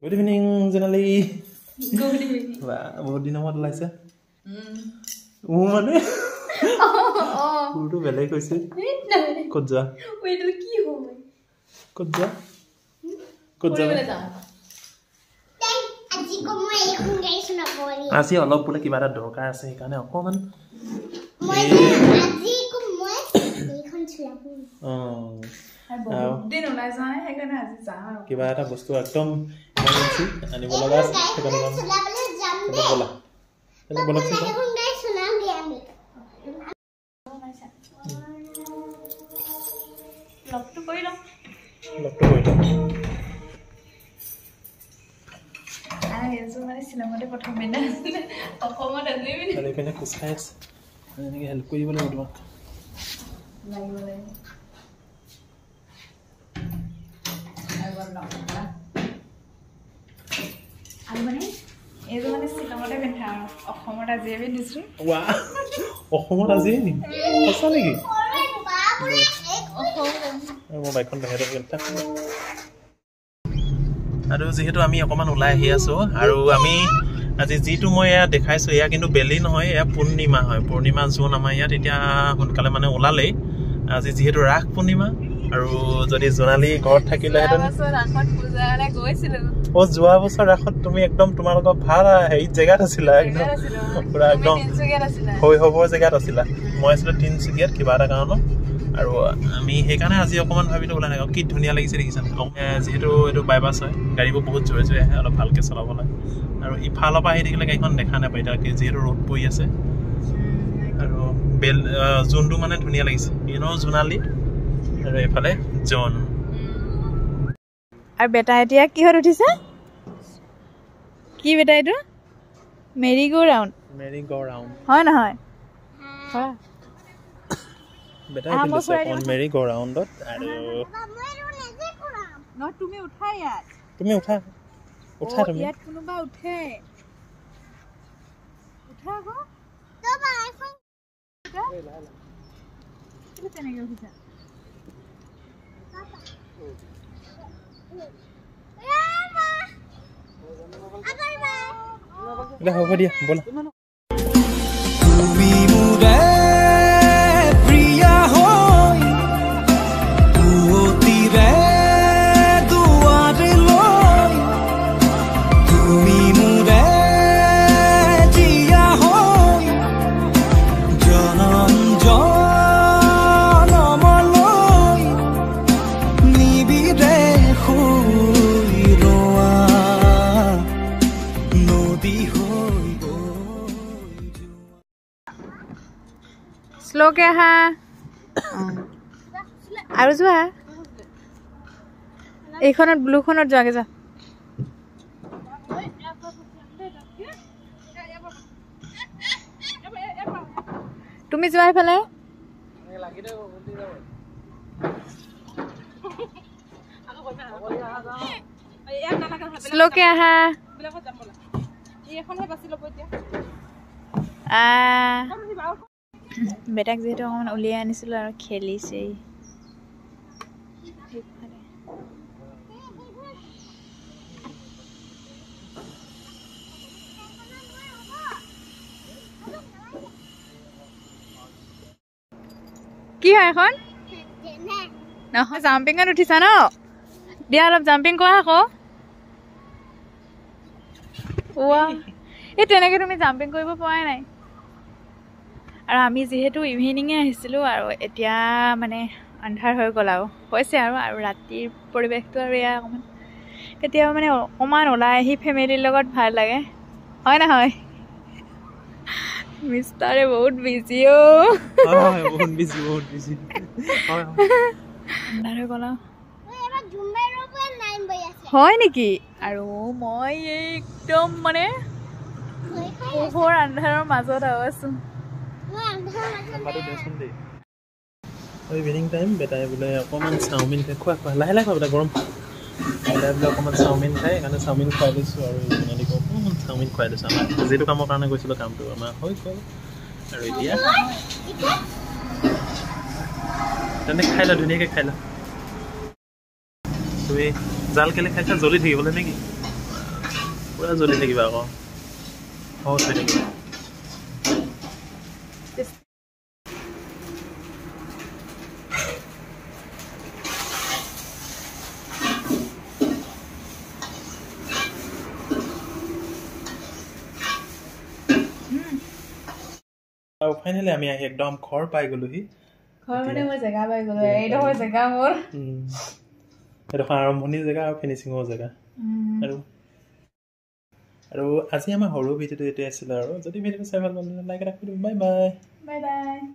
Good evening, Janali. Good evening. What do you know what like that? Woman. Oh. Who do we like? I say. Kodja. Wait, look you. Kodja. Kodja. Asi অলপ পুলে কিবা এটা দৰকাৰ আছে সেইকাৰণে অকমান মই আজি মই এইখন চলাবো দিন ওলাই যায় সেইকাৰণে আজি যাওঁ কিবা এটা বস্তু একদম ইমাৰ্জেন্সি আনিব লগা আছে সেইকাৰণে চলাবলে যাম দে বলা বলা এখন গাই শুনাম দে আমি লকটো কৰি লম এজো মানে সিনেমাতে প্ৰথম দিনা অসমত আজিবি আৰু এখানে কুছাই আছে এনেকে হেল্প কৰিব লাগিব তোমাক আৰু মানে এজো মানে সিনেমাতে পিন্ধা অসমত আজিবি দিছো ৱা অসমত আজিয়ে নি সঁচা নেকি মই বাইকখন বাহিৰত গেলতা আৰু যেহেতু আমি অকমান ওলাই আহি আছো আৰু আমি আজি যেটো মই ইয়া দেখাইছো ইয়া কিন্তু বেলি নহয় ইয়া পূৰ্ণিমা হয় পূৰ্ণিমা জোন আমাৰ ইয়াত এতিয়া সোনকালে মানে ওলালে আজি যেহেতু ৰাস পূৰ্ণিমা আৰু যদি জোনালী ঘৰত থাকিলে হেতেন ৰাসত পূজালে গৈছিল ও যোৱা বছৰ ৰাসত তুমি একদম তোমালোকৰ ভাল এই জেগাত আছিলা একদম পুৰা একদম হৈহবৰ জেগাত আছিলা মই আছিলো তিনচুকীয়াত কিবা এটা কাৰণত আৰু আমি সেইকাৰণে আজি অকমান ভাবিলো ওলাই নাই কি ধুনীয়া লাগিছে দেখিছানে যেহেতু এইটো বাইপাছ হয় গাড়ীবোৰ বহুত জোৰে জোৰে আহে অলপ ভালকে চলাব লাগে আৰু ইফালৰ পৰা আহি থাকিলে গাড়ীখন দেখা নাপায় এতিয়া যিহেতু ৰ'দ পৰি আছে আৰু জোনটো মানে ধুনীয়া লাগিছে জোনালী আৰু এইফালে জন আৰু বেটা এতিয়া কিহত উঠিছে কি বেটা এইটো মেৰি গো ৰাউণ্ড হয় নহয় হয় বেটা উঠিছে অন মেৰি গো ৰাউণ্ডত আৰু ন তুমি উঠা ইয়াত তুমি উঠা তুমি ইয়াত কোনোবা উঠে উঠা গো তো আইফোন কি তেনেকে উঠিছা হ'ব দিয়া বলা তুমি মুৰে প্ৰিয়া হৈ তুতিৰে দুৱাৰে লৈ তুমি মুৰে জিয়া হৈ জনম জনমলৈ নিবিৰে শুই ৰোৱা নদী হৈ স্লোকে আহা আৰু যোৱা এইখনত ব্লুখনত যোৱাগে যা তুমি যোৱা এইফালে স্লোকে আহা বেটাক যেহেতু অকমান উলিয়াই আনিছিলো আৰু খেলিছেই কি হয় এখন নহয় জাম্পিঙত উঠিছা ন দিয়া অলপ জাম্পিং কৰা আকৌ এই তেনেকে তুমি জাম্পিং কৰিব পৰা নাই আৰু আমি যেহেতু ইভিনিঙে আহিছিলো আৰু এতিয়া মানে আন্ধাৰ হৈ গ'ল আৰু হৈছে আৰু ৰাতিৰ পৰিৱেশটো আৰু এয়া অকণমান কেতিয়াবা মানে অকণমান ওলাই আহি ফেমিলিৰ লগত ভাল লাগে হয় নহয় মিষ্টাৰে বহুত বিজি বহুত বিজি আন্ধাৰ হৈ গ'ল এবাৰ জুম্বাৰৰ পৰা 9 বাজি আছে হয় নেকি আৰু মই একদম মানে পোহৰ আন্ধাৰৰ মাজত আছো ইভিনিং টাইম বেটাই বোলে অকণমান চাওমিন খাই খোৱা লাহে লাহে খোৱা বেটা গৰম বোলে অকণমান চাওমিন খাই সেইকাৰণে চাওমিন খুৱাই দিছোঁ আৰু জোনালীক অকণমান চাওমিন খুৱাই দিছোঁ আমাৰ যিটো কামৰ কাৰণে গৈছিলোঁ কামটো আমাৰ হৈ গ'ল আৰু এতিয়া তেনে খাই ল ধুনীয়াকৈ খাই ল তুমি জাল কেলে খাইছা জ্বলি থাকিবলৈ নেকি পুৰা জ্বলি থাকিবা আকৌ বহুত হৈ থাকিব আৰু ফাইনেলি আমি আহি একদম ঘৰ পাই গ'লোহি ঘৰ মানে মই জেগা পাই গ'লো এইডোখৰ জেগা মোৰ এইডোখৰ আৰম্ভণিৰ জেগা আৰু ফিনিচিঙৰ জেগা আৰু আজি আমাৰ সৰু ভিডিঅ'টো এইটোৱে আছিলে আৰু যদি ভিডিঅ'টো চাই ভাল পালে লাইক এটা কৰি দিম বাই বাই বাই বাই